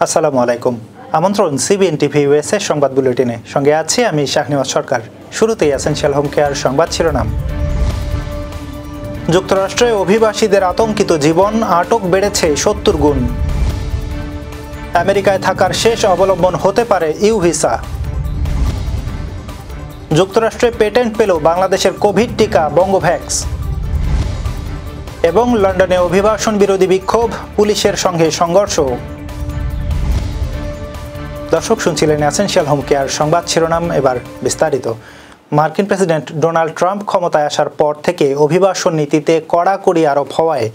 আসসালামু আলাইকুম। আমন্ত্রণ সিবিএন টিভি ইউএসএ সংবাদ বুলেটিনে। সঙ্গে আছি আমি শাহনিওয়াজ সরকার। শুরুতেই এসেনশিয়াল হোম কেয়ার সংবাদ শিরোনাম। যুক্তরাষ্ট্রে অভিবাসীদের আতঙ্কিত জীবন, আটক বেড়েছে ৭০ গুণ। আমেরিকায় থাকার শেষ অবলম্বন হতে পারে ইউ ভিসা। যুক্তরাষ্ট্রে পেটেন্ট পেল বাংলাদেশের কোভিড টিকা বঙ্গভ্যাক্স। এবং লন্ডনে অভিবাসন বিরোধী বিক্ষোভ, পুলিশের সঙ্গে সংঘর্ষ। দর্শক, শুনছিলেন এসেনশিয়াল হোম কেয়ার সংবাদ শিরোনাম। এবার বিস্তারিত। মার্কিন প্রেসিডেন্ট ডোনাল্ড ট্রাম্প ক্ষমতায় আসার পর থেকে অভিবাসন নীতিতে কড়াকড়ি আরোপ হওয়ায়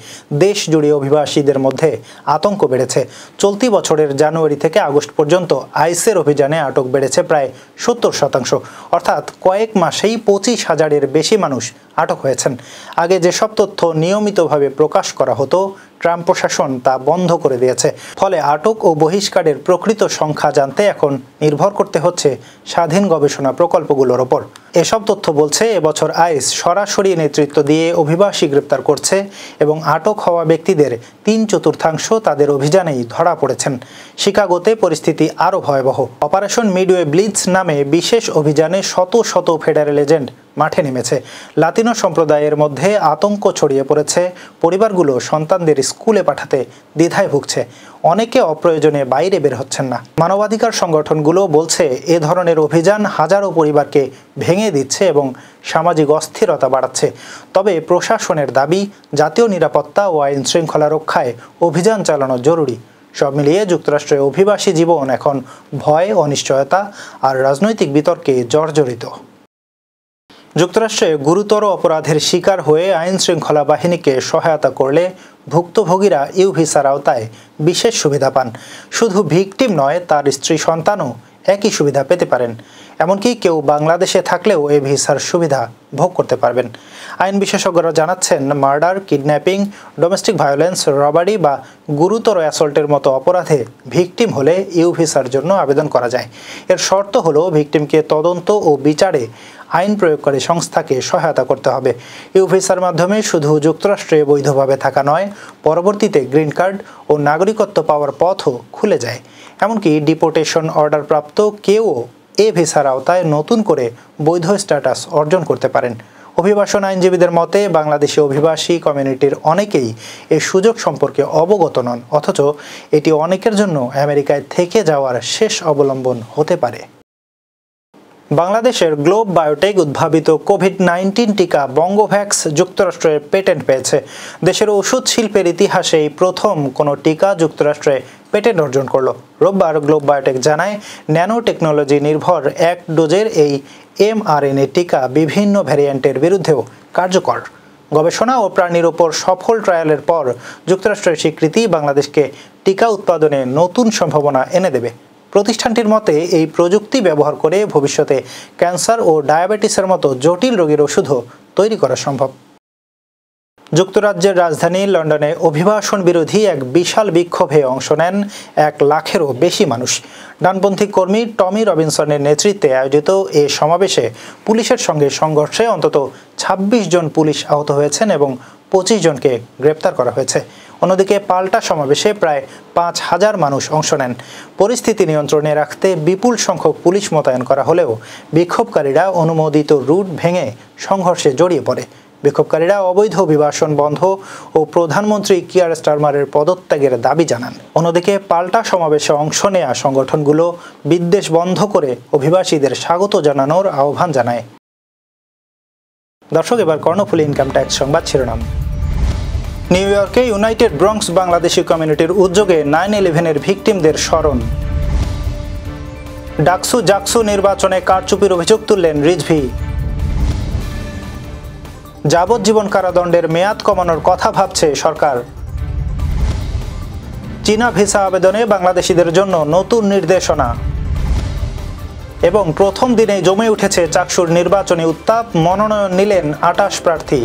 দেশ জুড়ে অভিবাসীদের মধ্যে আতঙ্ক বেড়েছে। চলতি বছরের জানুয়ারি থেকে আগস্ট পর্যন্ত আইসের অভিযানে আটক বেড়েছে প্রায় ৭০%, অর্থাৎ কয়েক মাসেই ২৫,০০০-এর বেশি মানুষ আটক হয়েছেন। আগে যেসব তথ্য নিয়মিতভাবে প্রকাশ করা হতো, ট্রাম্প প্রশাসন তা বন্ধ করে দিয়েছে। ফলে আটক ও বহিষ্কারের প্রকৃত সংখ্যা জানতে এখন নির্ভর করতে হচ্ছে স্বাধীন গবেষণা প্রকল্পগুলোর ওপর। এসব তথ্য বলছে এবছর আইস সরাসরি নেতৃত্ব দিয়ে অভিবাসী গ্রেপ্তার করছে এবং আটক হওয়া ব্যক্তিদের ৩/৪ তাদের অভিযানেই ধরা পড়েছেন। শিকাগোতে পরিস্থিতি আরও ভয়াবহ। অপারেশন মিডওয়ে ব্লিটজ নামে বিশেষ অভিযানে শত শত ফেডারেল এজেন্ট মাঠে নেমেছে। লাতিনো সম্প্রদায়ের মধ্যে আতঙ্ক ছড়িয়ে পড়েছে। পরিবারগুলো সন্তানদের স্কুলে পাঠাতে দ্বিধায় ভুগছে। অনেকে অপ্রয়োজনে বাইরে বের হচ্ছেন না। মানবাধিকার সংগঠনগুলো বলছে এ ধরনের অভিযান হাজারো পরিবারকে ভেঙে দিচ্ছে এবং সামাজিক অস্থিরতা বাড়াচ্ছে। তবে প্রশাসনের দাবি, জাতীয় নিরাপত্তা ও আইন শৃঙ্খলা রক্ষায় অভিযান চালানো জরুরি। সব মিলিয়ে যুক্তরাষ্ট্রে অভিবাসী জীবন এখন ভয়, অনিশ্চয়তা আর রাজনৈতিক বিতর্কে জর্জরিত। যুক্তরাষ্ট্রে গুরুতর অপরাধের শিকার হয়ে আইন শৃঙ্খলা বাহিনীকে সহায়তা করলে ভুক্তভোগীরা ইউ ভিসার আওতায় বিশেষ সুবিধা পান। শুধু ভিকটিম নয়, তার স্ত্রী সন্তানও একই সুবিধা পেতে পারেন। এমনকি কেউ বাংলাদেশে থাকলেও এ ভিসার সুবিধা ভোগ করতে পারবেন। আইন বিশেষজ্ঞরা জানাচ্ছেন, murder, kidnapping, domestic violence, robbery বা গুরুতর অ্যাসল্টের মতো অপরাধে ভিকটিম হলে ইউ ভিসার জন্য আবেদন করা যায়। এর শর্ত হলো ভিকটিমকে তদন্ত ও বিচারে আইন প্রয়োগকারী সংস্থাকে সহায়তা করতে হবে। ইউ ভিসার মাধ্যমে শুধু যুক্তরাষ্ট্রে বৈধভাবে থাকা নয়, পরবর্তীতে গ্রিন কার্ড ও নাগরিকত্ব পাওয়ার পথও খুলে যায়। এমনকি ডিপোর্টেশন অর্ডার প্রাপ্ত কেউও এ ভিসার আওতায় নতুন করে বৈধ স্ট্যাটাস অর্জন করতে পারেন। অভিবাসন আইনজীবীদের মতে, বাংলাদেশি অভিবাসী কমিউনিটির অনেকেই এই সুযোগ সম্পর্কে অবগত নন, অথচ এটি অনেকের জন্য আমেরিকায় থেকে যাওয়ার শেষ অবলম্বন হতে পারে। বাংলাদেশের গ্লোব বায়োটেক উদ্ভাবিত কোভিড-19 টিকা বঙ্গভ্যাক্স যুক্তরাষ্ট্রের পেটেন্ট পেয়েছে। দেশের ওষুধ শিল্পের ইতিহাসে এই প্রথম কোনো টিকা যুক্তরাষ্ট্রে পেটেন্ট অর্জন করল। রোববার গ্লোব বায়োটেক জানায়, ন্যানো টেকনোলজি নির্ভর 1 ডোজের এই mRNA টিকা বিভিন্ন ভ্যারিয়েন্টের বিরুদ্ধেও কার্যকর। গবেষণা ও প্রাণীর ওপর সফল ট্রায়ালের পর যুক্তরাষ্ট্রের স্বীকৃতি বাংলাদেশকে টিকা উৎপাদনে নতুন সম্ভাবনা এনে দেবে। প্রতিষ্ঠানটির মতে, এই প্রযুক্তি ব্যবহার করে ভবিষ্যতে ক্যান্সার ও ডায়াবেটিসের মতো জটিল রোগের ওষুধও তৈরি করা সম্ভব। যুক্তরাজ্যের রাজধানী লন্ডনে অভিবাসন বিরোধী এক বিশাল বিক্ষোভে অংশ নেন 1 লাখেরও বেশি মানুষ। ডানপন্থী কর্মী টমি রবিনসনের নেতৃত্বে আয়োজিত এ সমাবেশে পুলিশের সঙ্গে সংঘর্ষে অন্তত ২৬ জন পুলিশ আহত হয়েছেন এবং 25 জনকে গ্রেপ্তার করা হয়েছে। অন্যদিকে পাল্টা সমাবেশে প্রায় ৫,০০০ মানুষ অংশ নেন। পরিস্থিতি নিয়ন্ত্রণে রাখতে বিপুল সংখ্যক পুলিশ মোতায়েন করা হলেও বিক্ষোভকারীরা অনুমোদিত রুট ভেঙে সংঘর্ষে জড়িয়ে পড়ে। বিক্ষোভকারীরা অবৈধ অভিবাসন বন্ধ ও প্রধানমন্ত্রী কিয়ার স্টারমারের পদত্যাগের দাবি জানান। অন্যদিকে পাল্টা সমাবেশে অংশ নেয়া সংগঠনগুলো বিদ্বেষ বন্ধ করে অভিবাসীদের স্বাগত জানানোর আহ্বান জানায়। দর্শক, এবার কর্ণফুলী ইনকাম ট্যাক্স সংবাদ শিরোনাম। নিউ ইয়র্কে ইউনাইটেড ব্রঙ্কস বাংলাদেশি কমিউনিটির উদ্যোগে 9/11-এর ভিকটিমদের স্মরণ। ডাকসু নির্বাচনে কারচুপির অভিযোগ তুললেন রিজভী। যাবজ্জীবন কারাদণ্ডের মেয়াদ কমানোর কথা ভাবছে সরকার। চীনা ভিসা আবেদনে বাংলাদেশিদের জন্য নতুন নির্দেশনা। এবং প্রথম দিনেই জমে উঠেছে চাকসুর নির্বাচনী উত্তাপ, মনোনয়ন নিলেন 28 প্রার্থী।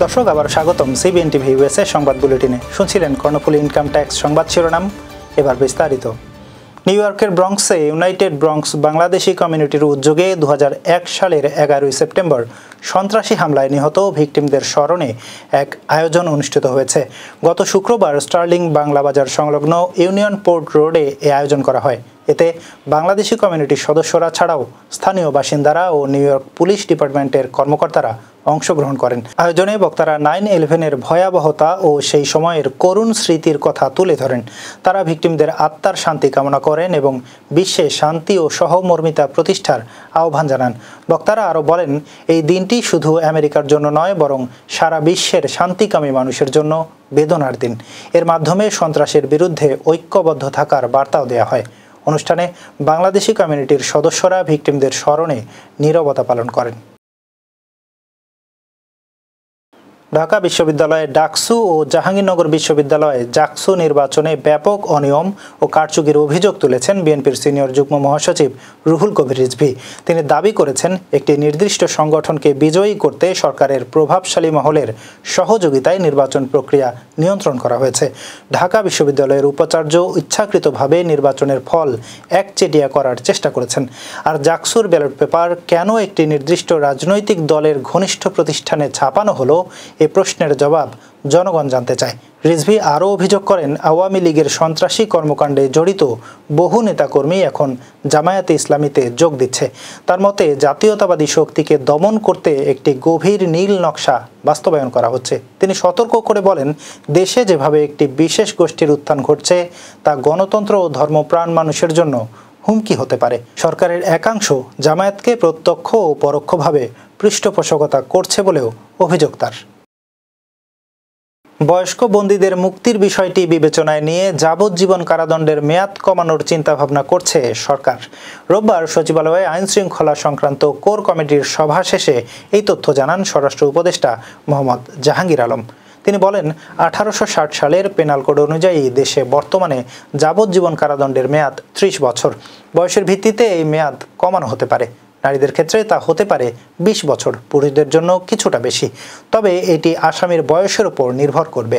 দর্শক, আবার স্বাগতম সিবিএন টিভি ইউএসএ সংবাদ বুলেটিনে। শুনছিলেন কর্ণফুলী ইনকাম ট্যাক্স সংবাদ শিরোনাম। এবার বিস্তারিত। নিউ ইয়র্কের ব্রঙ্কসে ইউনাইটেড ব্রঙ্কস বাংলাদেশি কমিউনিটির উদ্যোগে 2001 সালের 11 সেপ্টেম্বর সন্ত্রাসী হামলায় নিহত ভিকটিমদের স্মরণে এক আয়োজন অনুষ্ঠিত হয়েছে। গত শুক্রবার স্টার্লিং বাংলা বাজার সংলগ্ন ইউনিয়ন পোর্ট রোডে এ আয়োজন করা হয়। এতে বাংলাদেশি কমিউনিটির সদস্যরা ছাড়াও স্থানীয় বাসিন্দারা ও নিউ ইয়র্ক পুলিশ ডিপার্টমেন্টের কর্মকর্তারা অংশগ্রহণ করেন। আয়োজনে বক্তারা 9/11-এর ভয়াবহতা ও সেই সময়ের করুণ স্মৃতির কথা তুলে ধরেন। তারা ভিকটিমদের আত্মার শান্তি কামনা করেন এবং বিশ্বে শান্তি ও সহমর্মিতা প্রতিষ্ঠার আহ্বান জানান। বক্তারা আরও বলেন, এই দিনটি শুধু আমেরিকার জন্য নয়, বরং সারা বিশ্বের শান্তিকামী মানুষের জন্য বেদনার দিন। এর মাধ্যমে সন্ত্রাসের বিরুদ্ধে ঐক্যবদ্ধ থাকার বার্তাও দেওয়া হয়। অনুষ্ঠানে বাংলাদেশি কমিউনিটির সদস্যরা ভিকটিমদের স্মরণে নীরবতা পালন করেন। ঢাকা বিশ্ববিদ্যালয়ে ডাকসু ও জাহাঙ্গীরনগর বিশ্ববিদ্যালয়ে জাকসু নির্বাচনে ব্যাপক অনিয়ম ও কারচুপির অভিযোগ তুলেছেন বিএনপির সিনিয়র যুগ্ম মহাসচিব রুহুল কবির রিজভী। তিনি দাবি করেছেন, একটি নির্দিষ্ট সংগঠনকে বিজয়ী করতে সরকারের প্রভাবশালী মহলের সহযোগিতায় নির্বাচন প্রক্রিয়া নিয়ন্ত্রণ করা হয়েছে। ঢাকা বিশ্ববিদ্যালয়ের উপাচার্য ইচ্ছাকৃতভাবে নির্বাচনের ফল একচেটিয়া করার চেষ্টা করেছেন। আর জাকসুর ব্যালট পেপার কেন একটি নির্দিষ্ট রাজনৈতিক দলের ঘনিষ্ঠ প্রতিষ্ঠানে ছাপানো হলো, এ প্রশ্নের জবাব জনগণ জানতে চায়। রিজভী আরও অভিযোগ করেন, আওয়ামী লীগের সন্ত্রাসী কর্মকাণ্ডে জড়িত বহু নেতাকর্মী এখন জামায়াতে ইসলামীতে যোগ দিচ্ছে। তার মতে, জাতীয়তাবাদী শক্তিকে দমন করতে একটি গভীর নীল নকশা বাস্তবায়ন করা হচ্ছে। তিনি সতর্ক করে বলেন, দেশে যেভাবে একটি বিশেষ গোষ্ঠীর উত্থান ঘটছে তা গণতন্ত্র ও ধর্মপ্রাণ মানুষের জন্য হুমকি হতে পারে। সরকারের একাংশ জামায়াতকে প্রত্যক্ষ ও পরোক্ষভাবে পৃষ্ঠপোষকতা করছে বলেও অভিযোগ তার। বয়স্ক বন্দীদের মুক্তির বিষয়টি বিবেচনায় নিয়ে যাবজ্জীবন কারাদণ্ডের মেয়াদ কমানোর চিন্তাভাবনা করছে সরকার। রোববার সচিবালয়ে আইন শৃঙ্খলা সংক্রান্ত কোর কমিটির সভা শেষে এই তথ্য জানান স্বরাষ্ট্র উপদেষ্টা মোহাম্মদ জাহাঙ্গীর আলম। তিনি বলেন, 1860 সালের পেনাল কোড অনুযায়ী দেশে বর্তমানে যাবজ্জীবন কারাদণ্ডের মেয়াদ 30 বছর। বয়সের ভিত্তিতে এই মেয়াদ কমানো হতে পারে। নারীদের ক্ষেত্রে তা হতে পারে 20 বছর, পুরুষদের জন্য কিছুটা বেশি। তবে এটি আসামির বয়সের উপর নির্ভর করবে।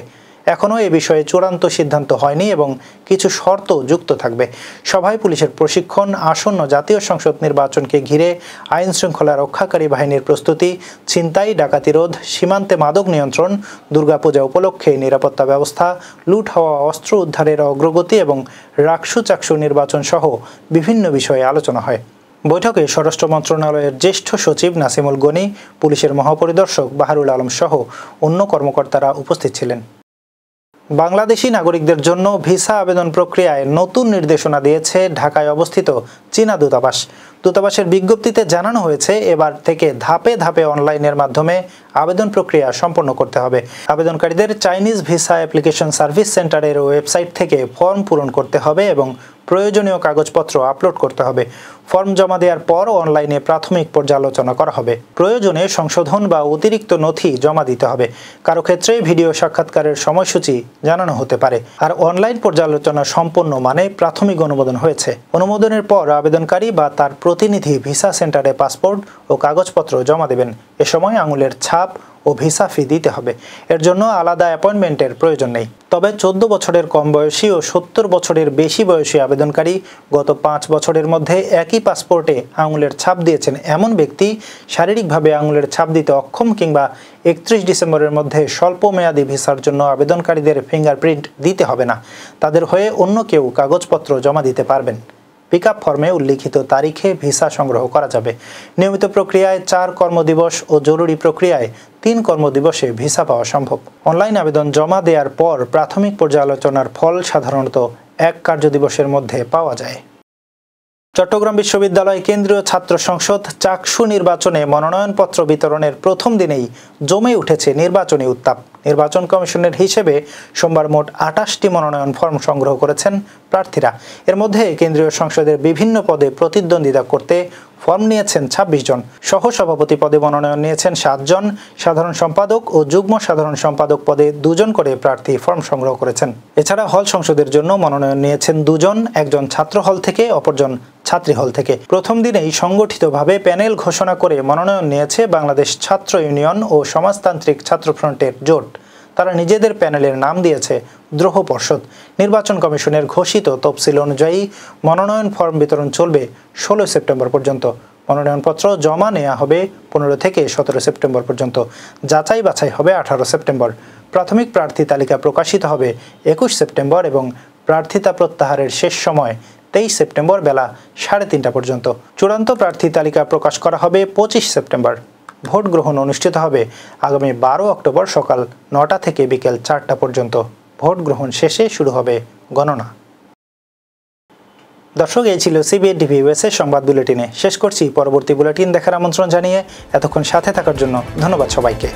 এখনও এ বিষয়ে চূড়ান্ত সিদ্ধান্ত হয়নি এবং কিছু শর্ত যুক্ত থাকবে। সভায় পুলিশের প্রশিক্ষণ, আসন্ন জাতীয় সংসদ নির্বাচনকে ঘিরে আইন শৃঙ্খলা রক্ষাকারী বাহিনীর প্রস্তুতি, ছিনতাই ডাকাতি রোধ, সীমান্তে মাদক নিয়ন্ত্রণ, দুর্গাপূজা উপলক্ষে নিরাপত্তা ব্যবস্থা, লুট হওয়া অস্ত্র উদ্ধারের অগ্রগতি এবং রাকসু চাকসু নির্বাচন সহ বিভিন্ন বিষয়ে আলোচনা হয়। বৈঠকে স্বরাষ্ট্র মন্ত্রণালয়ের জ্যেষ্ঠ সচিব নাসিমুল গনি, পুলিশের মহাপরিদর্শক বাহারুল আলম সহ অন্য কর্মকর্তারা উপস্থিত ছিলেন। বাংলাদেশি নাগরিকদের জন্য ভিসা আবেদন প্রক্রিয়ায় নতুন নির্দেশনা দিয়েছে ঢাকায় অবস্থিত চীনা দূতাবাস। দূতাবাসের বিজ্ঞপ্তিতে জানানো হয়েছে, এবার থেকে ধাপে ধাপে অনলাইনের মাধ্যমে আবেদন প্রক্রিয়া সম্পন্ন করতে হবে। আবেদনকারীদের চাইনিজ ভিসা অ্যাপ্লিকেশন সার্ভিস সেন্টারের ওয়েবসাইট থেকে ফর্ম পূরণ করতে হবে এবং প্রয়োজনীয় কাগজপত্র আপলোড করতে হবে। ফর্ম জমা দেওয়ার পর অনলাইনে প্রাথমিক পর্যালোচনা করা হবে। প্রয়োজনে সংশোধন বা অতিরিক্ত নথি জমা দিতে হবে। কারো ক্ষেত্রে ভিডিও সাক্ষাৎকারের সময়সূচি জানানো হতে পারে। আর অনলাইন পর্যালোচনা সম্পন্ন মানে প্রাথমিক অনুমোদন হয়েছে। অনুমোদনের পর আবেদনকারী বা তার প্রতিনিধি ভিসা সেন্টারে পাসপোর্ট ও কাগজপত্র জমা দেবেন। এ সময় আঙুলের ছাপ ও ভিসা ফি দিতে হবে। এর জন্য আলাদা অ্যাপয়েন্টমেন্টের প্রয়োজন নেই। তবে 14 বছরের কম বয়সী ও 70 বছরের বেশি বয়সী আবেদনকারী গত 5 বছরের মধ্যে একই পাসপোর্টে আঙুলের ছাপ দিয়েছেন এমন ব্যক্তি, শারীরিকভাবে আঙুলের ছাপ দিতে অক্ষম কিংবা 31 ডিসেম্বরের মধ্যে স্বল্প মেয়াদী ভিসার জন্য আবেদনকারীদের ফিঙ্গারপ্রিন্ট দিতে হবে না। তাদের হয়ে অন্য কেউ কাগজপত্র জমা দিতে পারবেন। পিকআপ ফর্মে উল্লিখিত তারিখে ভিসা সংগ্রহ করা যাবে। নিয়মিত প্রক্রিয়ায় 4 কর্মদিবস ও জরুরি প্রক্রিয়ায় 3 কর্মদিবসে ভিসা পাওয়া সম্ভব। অনলাইন আবেদন জমা দেওয়ার পর প্রাথমিক পর্যালোচনার ফল সাধারণত 1 কার্যদিবসের মধ্যে পাওয়া যায়। চট্টগ্রাম বিশ্ববিদ্যালয় কেন্দ্রীয় ছাত্র সংসদ চাকসু নির্বাচনে মনোনয়নপত্র বিতরণের প্রথম দিনেই জমে উঠেছে নির্বাচনী উত্তাপ। নির্বাচন কমিশনের হিসেবে সোমবার মোট 28টি মনোনয়ন ফর্ম সংগ্রহ করেছেন প্রার্থীরা। এর মধ্যে কেন্দ্রীয় সংসদের বিভিন্ন পদে প্রতিদ্বন্দ্বিতা করতে ফর্ম নিয়েছেন 26 জন। সহসভাপতি পদে মনোনয়ন নিয়েছেন 7 জন। সাধারণ সম্পাদক ও যুগ্ম সাধারণ সম্পাদক পদে 2 জন করে প্রার্থী ফর্ম সংগ্রহ করেছেন। এছাড়া হল সংসদের জন্য মনোনয়ন নিয়েছেন 2 জন, একজন ছাত্র হল থেকে, অপরজন ছাত্রী হল থেকে। প্রথম দিনেই সংগঠিতভাবে প্যানেল ঘোষণা করে মনোনয়ন নিয়েছে বাংলাদেশ ছাত্র ইউনিয়ন ও সমাজতান্ত্রিক ছাত্রফ্রন্টের জোট। তারা নিজেদের প্যানেলের নাম দিয়েছে দ্রোহ পর্ষদ। নির্বাচন কমিশনের ঘোষিত তফসিল অনুযায়ী মনোনয়ন ফর্ম বিতরণ চলবে 16 সেপ্টেম্বর পর্যন্ত। মনোনয়নপত্র জমা নেওয়া হবে 15 থেকে 17 সেপ্টেম্বর পর্যন্ত। যাচাই বাছাই হবে 18 সেপ্টেম্বর। প্রাথমিক প্রার্থী তালিকা প্রকাশিত হবে 21 সেপ্টেম্বর এবং প্রার্থিতা প্রত্যাহারের শেষ সময় 23 সেপ্টেম্বর বেলা 3:30 পর্যন্ত। চূড়ান্ত প্রার্থী তালিকা প্রকাশ করা হবে 25 সেপ্টেম্বর। ভোট গ্রহণ অনুষ্ঠিত হবে আগামী 12 অক্টোবর সকাল 9টা থেকে বিকেল 4টা পর্যন্ত। ভোট গ্রহণ শেষে শুরু হবে গণনা। দর্শক, এই ছিল সিবিএন টিভি ইউএসএ সংবাদ বুলেটিনে। শেষ করছি। পরবর্তী বুলেটিন দেখার আমন্ত্রণ জানিয়ে এতক্ষণ সাথে থাকার জন্য ধন্যবাদ সবাইকে।